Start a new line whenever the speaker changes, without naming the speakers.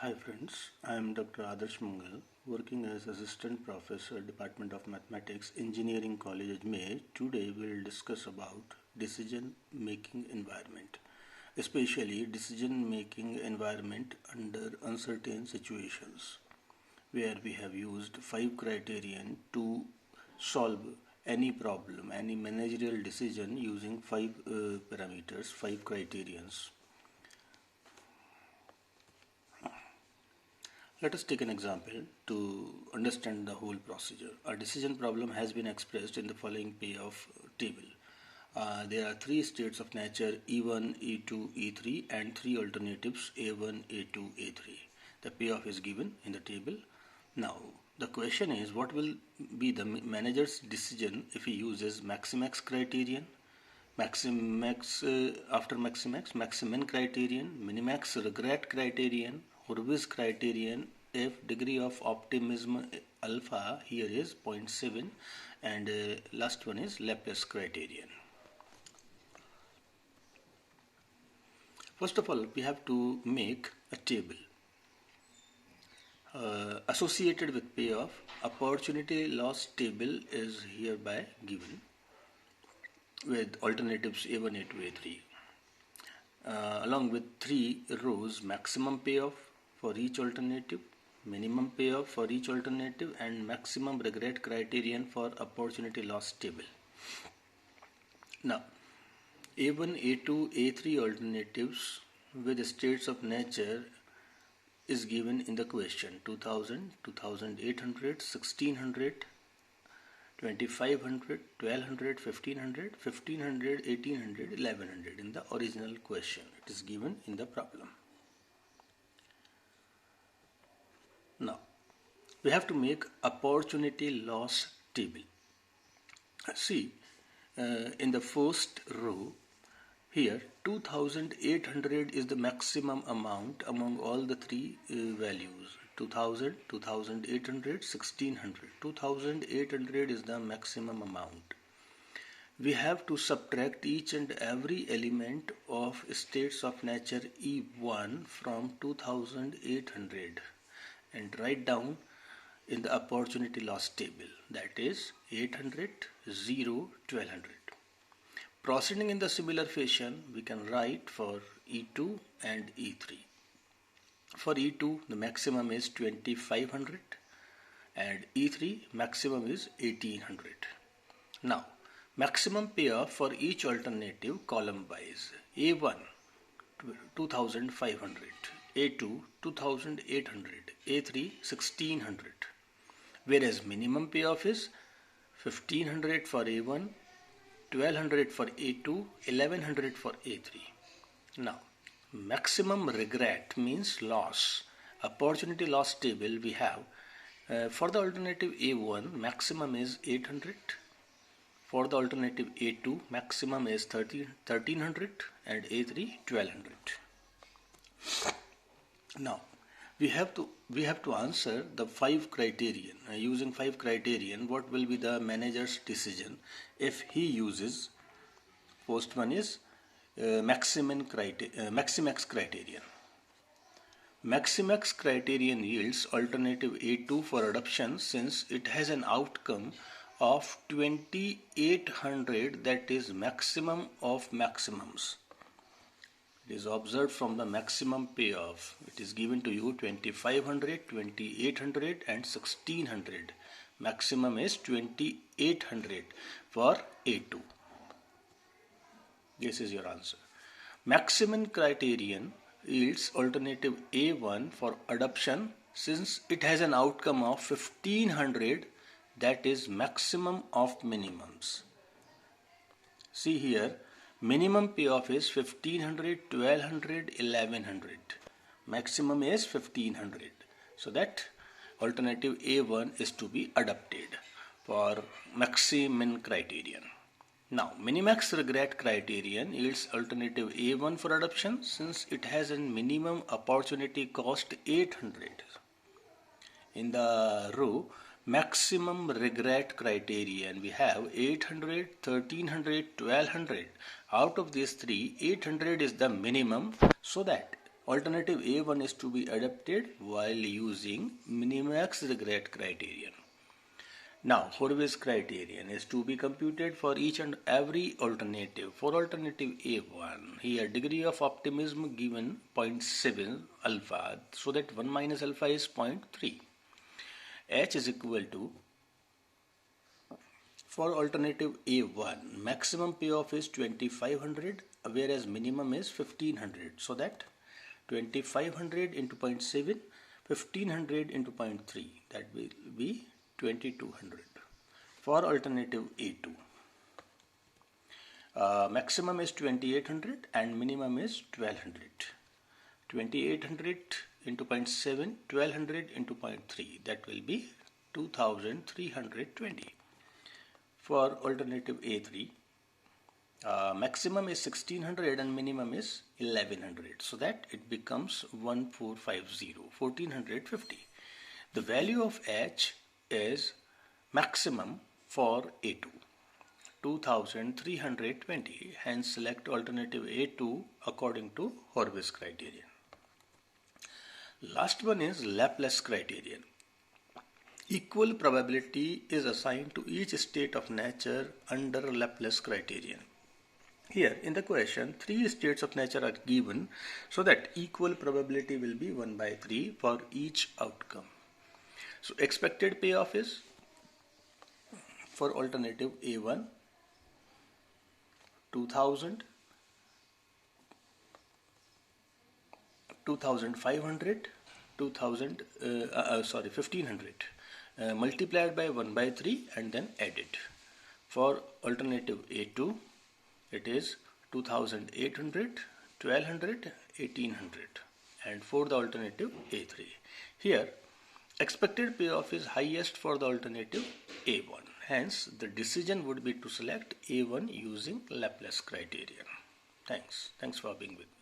Hi friends, I am Dr. Adarsh Mangal, working as Assistant Professor, Department of Mathematics, Engineering College, Ajmer. Today we will discuss about decision-making environment, especially decision-making environment under uncertain situations, where we have used 5 criterion to solve any problem, any managerial decision using 5 parameters, 5 criterions. Let us take an example to understand the whole procedure. A decision problem has been expressed in the following payoff table. There are 3 states of nature E1, E2, E3 and 3 alternatives A1, A2, A3. The payoff is given in the table. Now the question is, what will be the manager's decision if he uses Maximax criterion, Maximax after Maximax, Maximin criterion, Minimax regret criterion, Hurwitz criterion, if degree of optimism alpha here is 0.7 and last one is Laplace criterion. First of all, we have to make a table associated with payoff. Opportunity loss table is hereby given with alternatives A1, A2, A3 along with 3 rows: maximum payoff for each alternative, minimum payoff for each alternative and maximum regret criterion for opportunity loss table. Now A1, A2, A3 alternatives with states of nature is given in the question: 2000, 2800, 1600, 2500, 1200, 1500, 1500, 1800, 1100 in the original question. It is given in the problem. Now we have to make opportunity loss table. See, in the first row here 2800 is the maximum amount among all the 3 values: 2000, 2800, 1600. 2800 is the maximum amount. We have to subtract each and every element of states of nature E1 from 2800 and write down in the opportunity loss table, that is 800, 0, 1200. Proceeding in the similar fashion, we can write for E2 and E3. For E2, the maximum is 2500 and E3 maximum is 1800. Now, maximum payoff for each alternative column wise: A1 2500, A2 2800, A3 1600. Whereas minimum payoff is 1500 for A1, 1200 for A2, 1100 for A3. Now, maximum regret means loss. Opportunity loss table we have for the alternative A1 maximum is 800. For the alternative A2 maximum is 1300 and A3 1200. Now we have to answer the 5 criterion. Using 5 criterion, what will be the manager's decision if he uses? First one is Maximax criterion. Maximax criterion yields alternative A2 for adoption since it has an outcome of 2800, that is maximum of maximums. It is observed from the maximum payoff. It is given to you 2500, 2800 and 1600. Maximum is 2800 for A2. This is your answer. Maximum criterion yields alternative A1 for adoption since it has an outcome of 1500, that is maximum of minimums. See here, minimum payoff is 1500, 1200, 1100. Maximum is 1500. So that alternative A1 is to be adopted for Maximin criterion. Now, Minimax regret criterion yields alternative A1 for adoption since it has a minimum opportunity cost 800. In the row maximum regret criterion we have 800, 1300, 1200. Out of these 3, 800 is the minimum, so that Alternative A1 is to be adopted while using minimax regret criterion. Now, Horvitz criterion is to be computed for each and every alternative. For alternative A1, here degree of optimism given 0.7 alpha, so that 1 minus alpha is 0.3. H is equal to, for alternative A1, maximum payoff is 2500, whereas minimum is 1500. So that 2500 into 0.7, 1500 into 0.3, that will be 2200. For alternative A2, maximum is 2800 and minimum is 1200. 2800 into 0.7, 1200 into 0.3, that will be 2320. For alternative A3, maximum is 1600 and minimum is 1100, so that it becomes 1450, 1450. The value of H is maximum for A2, 2320, hence select alternative A2 according to Horvitz criterion. Last one is Laplace criterion. Equal probability is assigned to each state of nature under Laplace criterion. Here in the question, 3 states of nature are given, so that equal probability will be 1 by 3 for each outcome. So expected payoff is, for alternative A1, 2000, 2500, 1500 multiplied by 1 by 3 and then added. For alternative A2, it is 2800, 1200, 1800, and for the alternative A3. Here, expected payoff is highest for the alternative A1. Hence, the decision would be to select A1 using Laplace criterion. Thanks for being with me.